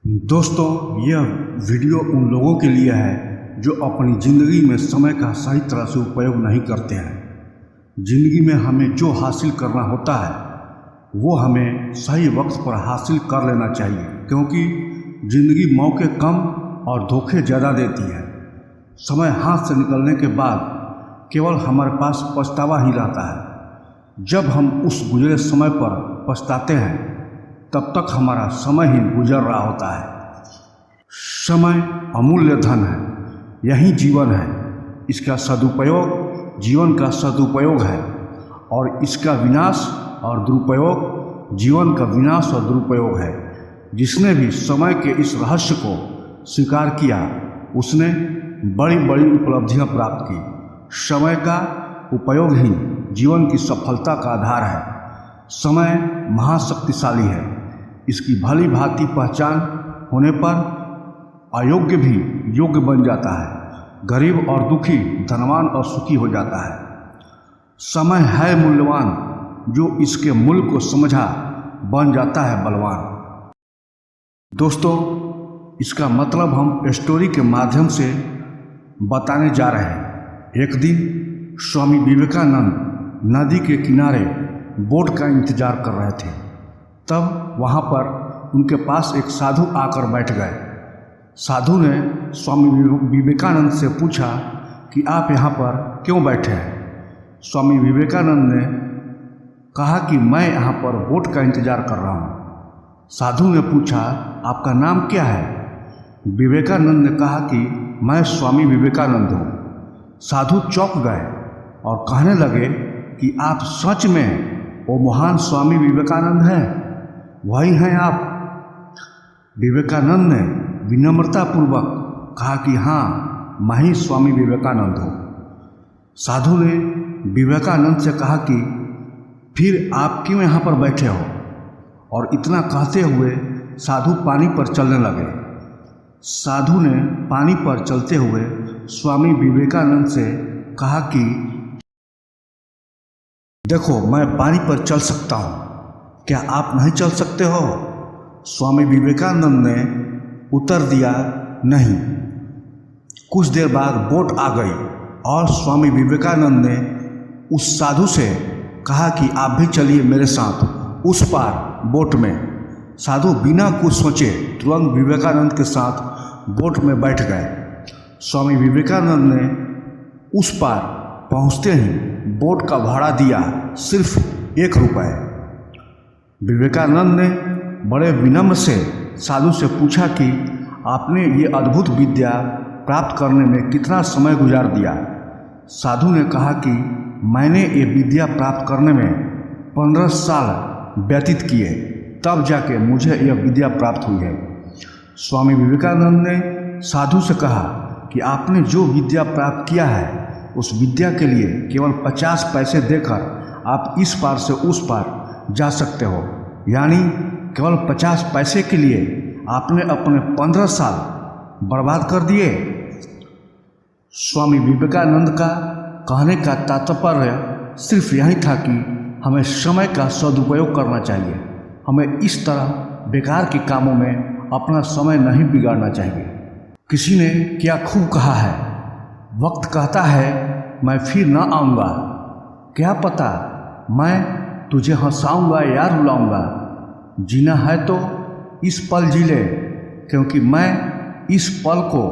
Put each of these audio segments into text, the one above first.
दोस्तों, यह वीडियो उन लोगों के लिए है जो अपनी ज़िंदगी में समय का सही तरह से उपयोग नहीं करते हैं। ज़िंदगी में हमें जो हासिल करना होता है वो हमें सही वक्त पर हासिल कर लेना चाहिए, क्योंकि ज़िंदगी मौके कम और धोखे ज़्यादा देती है। समय हाथ से निकलने के बाद केवल हमारे पास पछतावा ही रहता है। जब हम उस गुजरे समय पर पछताते हैं तब तक हमारा समय ही गुजर रहा होता है। समय अमूल्य धन है, यही जीवन है। इसका सदुपयोग जीवन का सदुपयोग है और इसका विनाश और दुरुपयोग जीवन का विनाश और दुरुपयोग है। जिसने भी समय के इस रहस्य को स्वीकार किया उसने बड़ी बड़ी उपलब्धियां प्राप्त की। समय का उपयोग ही जीवन की सफलता का आधार है। समय महाशक्तिशाली है। इसकी भली भांति पहचान होने पर अयोग्य भी योग्य बन जाता है, गरीब और दुखी धनवान और सुखी हो जाता है। समय है मूल्यवान, जो इसके मूल्य को समझा बन जाता है बलवान। दोस्तों, इसका मतलब हम स्टोरी के माध्यम से बताने जा रहे हैं। एक दिन स्वामी विवेकानंद नदी के किनारे बोट का इंतजार कर रहे थे। तब वहाँ पर उनके पास एक साधु आकर बैठ गए। साधु ने स्वामी विवेकानंद से पूछा कि आप यहाँ पर क्यों बैठे हैं। स्वामी विवेकानंद ने कहा कि मैं यहाँ पर बोट का इंतजार कर रहा हूँ। साधु ने पूछा, आपका नाम क्या है। विवेकानंद ने कहा कि मैं स्वामी विवेकानंद हूँ। साधु चौंक गए और कहने लगे कि आप सच में वो महान स्वामी विवेकानंद हैं, वही हैं आप। विवेकानंद ने विनम्रतापूर्वक कहा कि हाँ, मैं ही स्वामी विवेकानंद हूँ। साधु ने विवेकानंद से कहा कि फिर आप क्यों यहाँ पर बैठे हो। और इतना कहते हुए साधु पानी पर चलने लगे। साधु ने पानी पर चलते हुए स्वामी विवेकानंद से कहा कि देखो, मैं पानी पर चल सकता हूँ, क्या आप नहीं चल सकते हो। स्वामी विवेकानंद ने उत्तर दिया, नहीं। कुछ देर बाद बोट आ गई और स्वामी विवेकानंद ने उस साधु से कहा कि आप भी चलिए मेरे साथ उस पार बोट में। साधु बिना कुछ सोचे तुरंत विवेकानंद के साथ बोट में बैठ गए। स्वामी विवेकानंद ने उस पार पहुंचते ही बोट का भाड़ा दिया सिर्फ 1 रुपये। विवेकानंद ने बड़े विनम्र से साधु से पूछा कि आपने ये अद्भुत विद्या प्राप्त करने में कितना समय गुजार दिया। साधु ने कहा कि मैंने ये विद्या प्राप्त करने में 15 साल व्यतीत किए, तब जाके मुझे यह विद्या प्राप्त हुई है। स्वामी विवेकानंद ने साधु से कहा कि आपने जो विद्या प्राप्त किया है उस विद्या के लिए केवल 50 पैसे देकर आप इस पार से उस पार जा सकते हो। यानी केवल 50 पैसे के लिए आपने अपने 15 साल बर्बाद कर दिए। स्वामी विवेकानंद का कहने का तात्पर्य सिर्फ यही था कि हमें समय का सदुपयोग करना चाहिए। हमें इस तरह बेकार के कामों में अपना समय नहीं बिगाड़ना चाहिए। किसी ने क्या खूब कहा है, वक्त कहता है मैं फिर न आऊँगा, क्या पता मैं तुझे हंसाऊंगा या रुलाऊंगा। जीना है तो इस पल जी ले, क्योंकि मैं इस पल को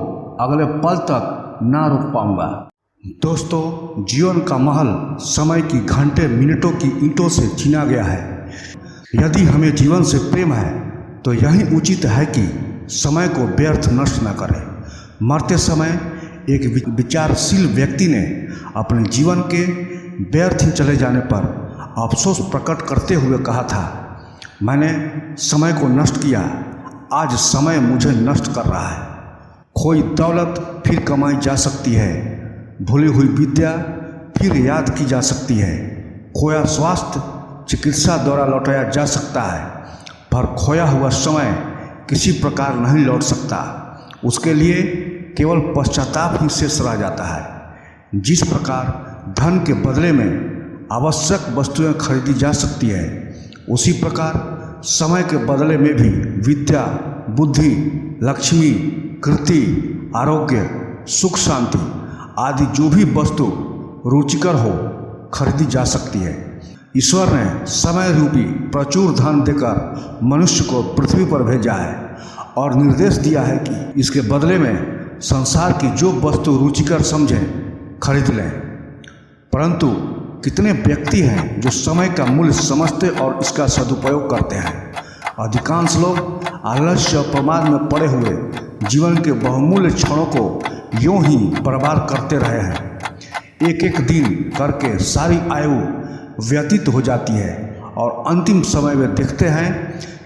अगले पल तक ना रोक पाऊंगा। दोस्तों, जीवन का महल समय की घंटे मिनटों की ईंटों से चीना गया है। यदि हमें जीवन से प्रेम है तो यही उचित है कि समय को व्यर्थ नष्ट न करें। मरते समय एक विचारशील व्यक्ति ने अपने जीवन के व्यर्थ चले जाने पर अफसोस प्रकट करते हुए कहा था, मैंने समय को नष्ट किया, आज समय मुझे नष्ट कर रहा है। खोई दौलत फिर कमाई जा सकती है, भूली हुई विद्या फिर याद की जा सकती है, खोया स्वास्थ्य चिकित्सा द्वारा लौटाया जा सकता है, पर खोया हुआ समय किसी प्रकार नहीं लौट सकता। उसके लिए केवल पश्चाताप ही शेष रह जाता है। जिस प्रकार धन के बदले में आवश्यक वस्तुएं खरीदी जा सकती है, उसी प्रकार समय के बदले में भी विद्या बुद्धि, लक्ष्मी, कीर्ति, आरोग्य, सुख शांति आदि जो भी वस्तु रुचिकर हो खरीदी जा सकती है। ईश्वर ने समय रूपी प्रचुर धन देकर मनुष्य को पृथ्वी पर भेजा है और निर्देश दिया है कि इसके बदले में संसार की जो वस्तु रुचिकर समझें खरीद लें। परंतु कितने व्यक्ति हैं जो समय का मूल्य समझते और इसका सदुपयोग करते हैं। अधिकांश लोग आलस्य और प्रमाद में पड़े हुए जीवन के बहुमूल्य क्षणों को यूं ही बर्बाद करते रहे हैं। एक एक दिन करके सारी आयु व्यतीत हो जाती है और अंतिम समय में देखते हैं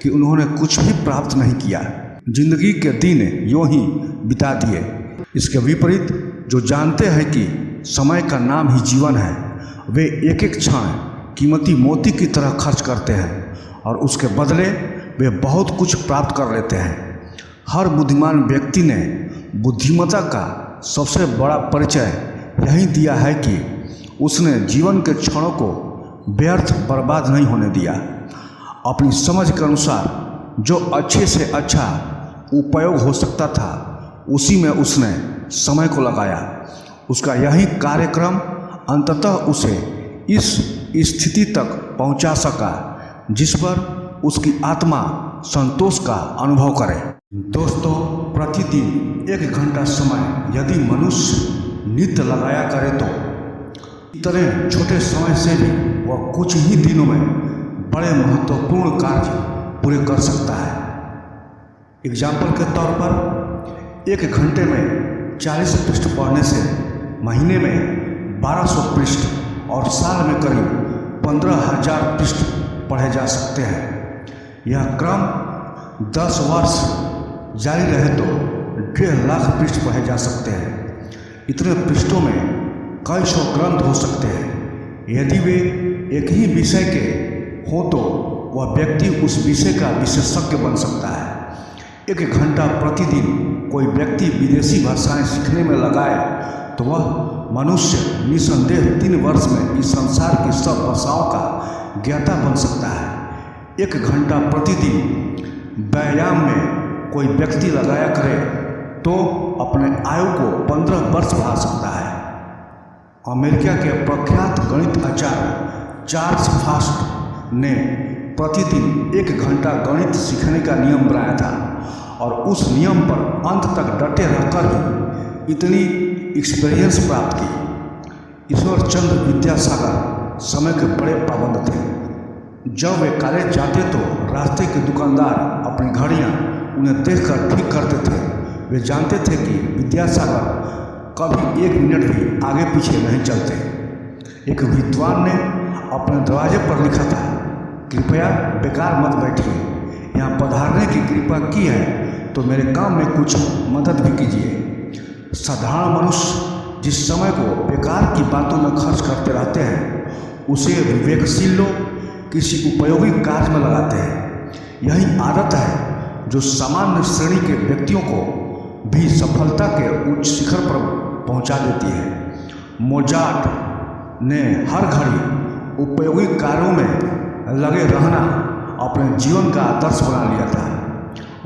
कि उन्होंने कुछ भी प्राप्त नहीं किया, जिंदगी के दिन यूं ही बिता दिए। इसके विपरीत जो जानते हैं कि समय का नाम ही जीवन है, वे एक एक क्षण कीमती मोती की तरह खर्च करते हैं और उसके बदले वे बहुत कुछ प्राप्त कर लेते हैं। हर बुद्धिमान व्यक्ति ने बुद्धिमत्ता का सबसे बड़ा परिचय यही दिया है कि उसने जीवन के क्षणों को व्यर्थ बर्बाद नहीं होने दिया। अपनी समझ के अनुसार जो अच्छे से अच्छा उपयोग हो सकता था उसी में उसने समय को लगाया। उसका यही कार्यक्रम अंततः उसे इस स्थिति तक पहुंचा सका जिस पर उसकी आत्मा संतोष का अनुभव करे। दोस्तों, प्रतिदिन 1 घंटा समय यदि मनुष्य नित्य लगाया करे तो इतने छोटे समय से भी वह कुछ ही दिनों में बड़े महत्वपूर्ण कार्य पूरे कर सकता है। एग्जाम्पल के तौर पर 1 घंटे में 40 पृष्ठ पढ़ने से महीने में 1200 पृष्ठ और साल में करीब 15,000 पृष्ठ पढ़े जा सकते हैं। यह क्रम 10 वर्ष जारी रहे तो 1.5 लाख पृष्ठ पढ़े जा सकते हैं। इतने पृष्ठों में कई सौ ग्रंथ हो सकते हैं। यदि वे एक ही विषय के हों तो वह व्यक्ति उस विषय का विशेषज्ञ बन सकता है। 1 घंटा प्रतिदिन कोई व्यक्ति विदेशी भाषाएं सीखने में लगाए तो वह मनुष्य निसंदेह 3 वर्ष में इस संसार की सब भाषाओं का ज्ञाता बन सकता है। 1 घंटा प्रतिदिन व्यायाम में कोई व्यक्ति लगाया करे तो अपने आयु को 15 वर्ष बढ़ा सकता है। अमेरिका के प्रख्यात गणित आचार्य चार्ल्स फास्ट ने प्रतिदिन 1 घंटा गणित सीखने का नियम बनाया था और उस नियम पर अंत तक डटे रहकर ही इतनी एक्सपीरियंस प्राप्त की। ईश्वर चंद्र विद्यासागर समय के बड़े पाबंद थे। जब वे कॉलेज जाते तो रास्ते के दुकानदार अपनी घड़ियां उन्हें देखकर ठीक करते थे। वे जानते थे कि विद्यासागर कभी 1 मिनट भी आगे पीछे नहीं चलते। एक विद्वान ने अपने दरवाजे पर लिखा था, कृपया बेकार मत बैठिए, यहाँ पधारने की कृपा की है तो मेरे काम में कुछ मदद भी कीजिए। साधारण मनुष्य जिस समय को बेकार की बातों में खर्च करते रहते हैं उसे विवेकशील लोग किसी उपयोगी कार्य में लगाते हैं। यही आदत है जो सामान्य श्रेणी के व्यक्तियों को भी सफलता के उच्च शिखर पर पहुंचा देती है। मोजार्ट ने हर घड़ी उपयोगी कार्यों में लगे रहना अपने जीवन का आदर्श बना लिया था।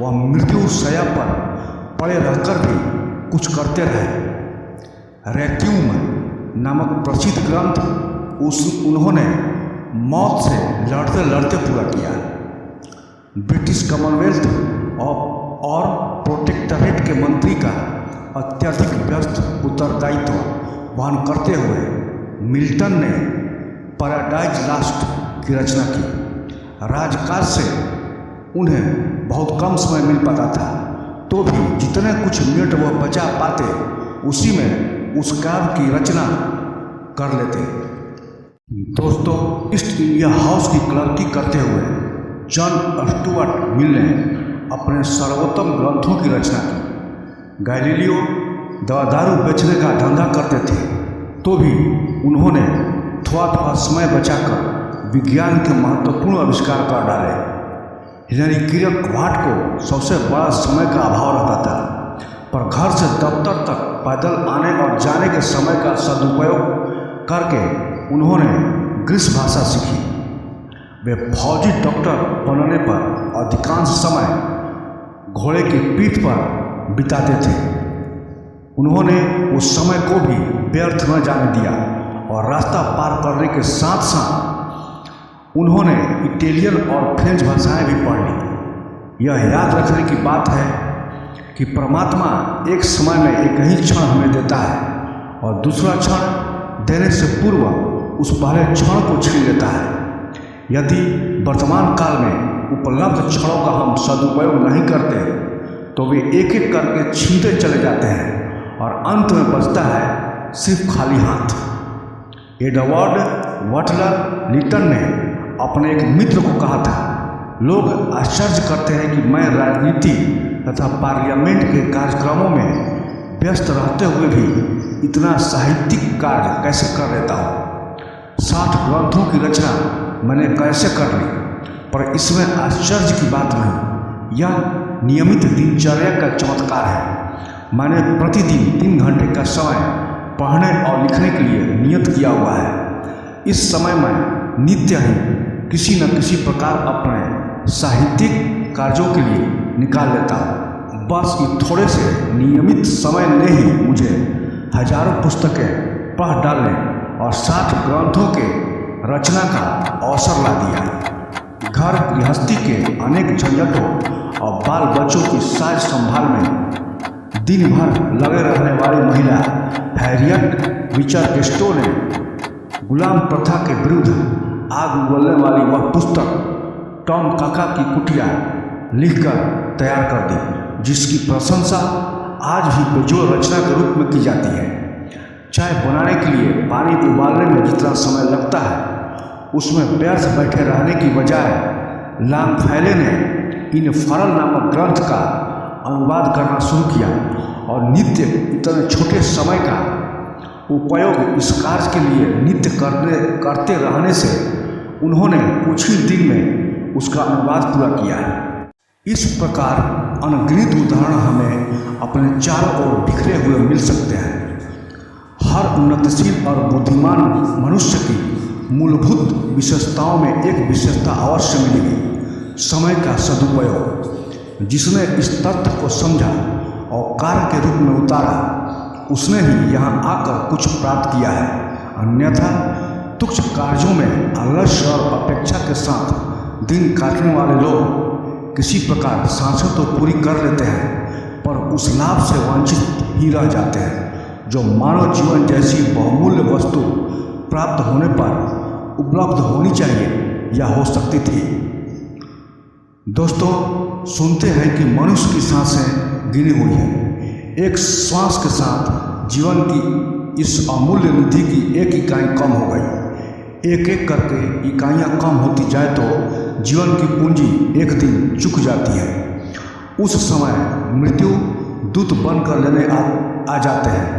वह मृत्यु शैया पर पड़े रहकर भी कुछ करते रहे। रेक्यूम नामक प्रसिद्ध ग्रंथ उन्होंने मौत से लड़ते लड़ते पूरा किया। ब्रिटिश कॉमनवेल्थ और प्रोटेक्टरेट के मंत्री का अत्यधिक व्यस्त उत्तरदायित्व वहन करते हुए मिल्टन ने पैराडाइज लॉस्ट की रचना की। राजकाज से उन्हें बहुत कम समय मिल पाता था, तो भी जितने कुछ मिनट वह बचा पाते उसी में उस काव्य की रचना कर लेते। दोस्तों, ईस्ट इंडिया हाउस की क्लर्की करते हुए जॉन स्टुअर्ट मिल ने अपने सर्वोत्तम ग्रंथों की रचना की। गैलीलियो दारू बेचने का धंधा करते थे, तो भी उन्होंने थोड़ा समय बचाकर विज्ञान के महत्वपूर्ण आविष्कार कर डाले। हेनरी किर्कवाट को सबसे बड़ा समय का अभाव रहता था, पर घर से दफ्तर तक पैदल आने और जाने के समय का सदुपयोग करके उन्होंने ग्रीस भाषा सीखी। वे फौजी डॉक्टर बनने पर अधिकांश समय घोड़े की पीठ पर बिताते थे। उन्होंने उस समय को भी व्यर्थ न जाने दिया और रास्ता पार करने के साथ साथ उन्होंने इटालियन और फ्रेंच भाषाएं भी पढ़ ली। यह याद रखने की बात है कि परमात्मा एक समय में एक ही क्षण हमें देता है और दूसरा क्षण देने से पूर्व उस पहले क्षण को छीन लेता है। यदि वर्तमान काल में उपलब्ध क्षणों का हम सदुपयोग नहीं करते तो वे एक एक करके छीनते चले जाते हैं और अंत में बचता है सिर्फ खाली हाथ। एडवर्ड बटलर लिटन ने अपने एक मित्र को कहा था, लोग आश्चर्य करते हैं कि मैं राजनीति तथा पार्लियामेंट के कार्यक्रमों में व्यस्त रहते हुए भी इतना साहित्यिक कार्य कैसे कर लेता हूँ। 60 ग्रंथों की रचना मैंने कैसे कर ली, पर इसमें आश्चर्य की बात नहीं, यह नियमित दिनचर्या का चमत्कार है। मैंने प्रतिदिन 3 घंटे का समय पढ़ने और लिखने के लिए नियत किया हुआ है। इस समय मैं नित्य ही किसी न किसी प्रकार अपने साहित्यिक कार्यों के लिए निकाल लेता हूँ। बस ये थोड़े से नियमित समय ने ही मुझे हजारों पुस्तकें पढ़ डालने और 60 ग्रंथों के रचना का अवसर ला दिया। घर गृहस्थी के अनेक झंझटों और बाल बच्चों की साज संभाल में दिन भर लगे रहने वाली महिला हैरियट बीचर गेस्टो ने गुलाम प्रथा के विरुद्ध आग उगलने वाली वह पुस्तक टॉम काका की कुटिया लिखकर तैयार कर दी, जिसकी प्रशंसा आज भी बेजोड़ रचना के रूप में की जाती है। चाय बनाने के लिए पानी उबालने में जितना समय लगता है उसमें व्यर्थ बैठे रहने की बजाय लॉन्गफेले ने इन फरल नामक ग्रंथ का अनुवाद करना शुरू किया और नित्य इतने छोटे समय का उपयोग इस कार्य के लिए नित्य करते रहने से उन्होंने कुछ ही दिन में उसका अनुवाद पूरा किया है। इस प्रकार अनगिनत उदाहरण हमें अपने चारों ओर बिखरे हुए मिल सकते हैं। हर उन्नतशील और बुद्धिमान मनुष्य की मूलभूत विशेषताओं में एक विशेषता अवश्य मिलेगी, समय का सदुपयोग। जिसने इस तथ्य को समझा और कार्य के रूप में उतारा उसने ही यहाँ आकर कुछ प्राप्त किया है। अन्यथा तुच्छ कार्यों में आलस्य और अपेक्षा के साथ दिन काटने वाले लोग किसी प्रकार सांसें तो पूरी कर लेते हैं पर उस लाभ से वंचित ही रह जाते हैं जो मानव जीवन जैसी बहुमूल्य वस्तु प्राप्त होने पर उपलब्ध होनी चाहिए या हो सकती थी। दोस्तों, सुनते हैं कि मनुष्य की सांसें गिनी हुई हैं। एक श्वास के साथ जीवन की इस अमूल्य निधि की एक इकाई कम हो गई। एक एक करके इकाइयाँ कम होती जाए तो जीवन की पूंजी एक दिन चुक जाती है। उस समय मृत्यु दूत बनकर लेने आ जाते हैं।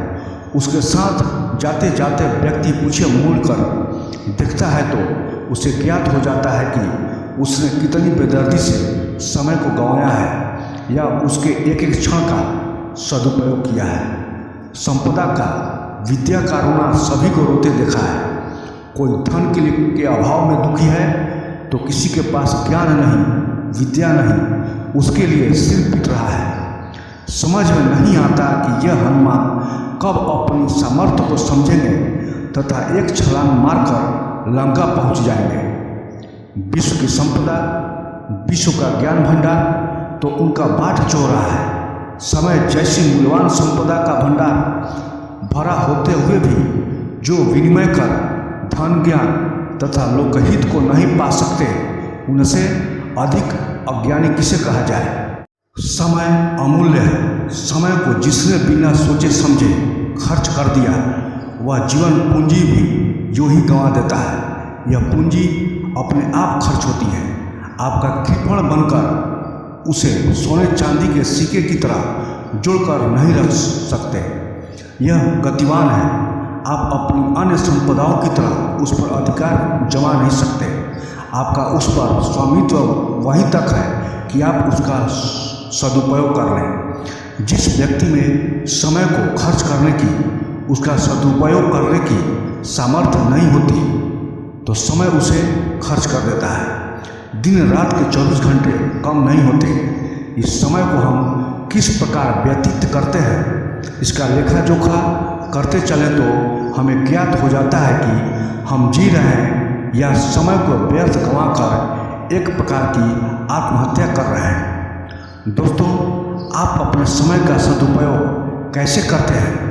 उसके साथ जाते जाते व्यक्ति पीछे मुड़कर देखता है तो उसे ज्ञात हो जाता है कि उसने कितनी बेदर्दी से समय को गंवाया है या उसके एक एक क्षण का सदुपयोग किया है। संपदा का, विद्या का रोना सभी को रोते देखा है। कोई धन के अभाव में दुखी है तो किसी के पास ज्ञान नहीं, विद्या नहीं, उसके लिए सिर पीट रहा है। समझ में नहीं आता कि यह हनुमान कब अपनी सामर्थ्य को समझेंगे तथा एक छलांग मारकर लंका पहुंच जाएंगे। विश्व की संपदा, विश्व का ज्ञान भंडार तो उनका बाट चो रहा है। समय जैसी मूल्यवान संपदा का भंडार भरा होते हुए भी जो विनिमय कर धन, ज्ञान तथा लोकहित को नहीं पा सकते उनसे अधिक अज्ञानी किसे कहा जाए। समय अमूल्य है। समय को जिसने बिना सोचे समझे खर्च कर दिया वह जीवन पूंजी भी यूं ही गंवा देता है। यह पूंजी अपने आप खर्च होती है। आपका कृपण बनकर उसे सोने चांदी के सिक्के की तरह जुड़कर नहीं रख सकते। यह गतिवान है। आप अपनी अन्य संपदाओं की तरह उस पर अधिकार जमा नहीं सकते। आपका उस पर स्वामित्व वहीं तक है कि आप उसका सदुपयोग कर लें। जिस व्यक्ति में समय को खर्च करने की, उसका सदुपयोग करने की सामर्थ्य नहीं होती तो समय उसे खर्च कर देता है। दिन रात के 24 घंटे कम नहीं होते। इस समय को हम किस प्रकार व्यतीत करते हैं, इसका लेखा जोखा करते चले तो हमें ज्ञात हो जाता है कि हम जी रहे हैं या समय को व्यर्थ गंवाकर एक प्रकार की आत्महत्या कर रहे हैं। दोस्तों, आप अपने समय का सदुपयोग कैसे करते हैं?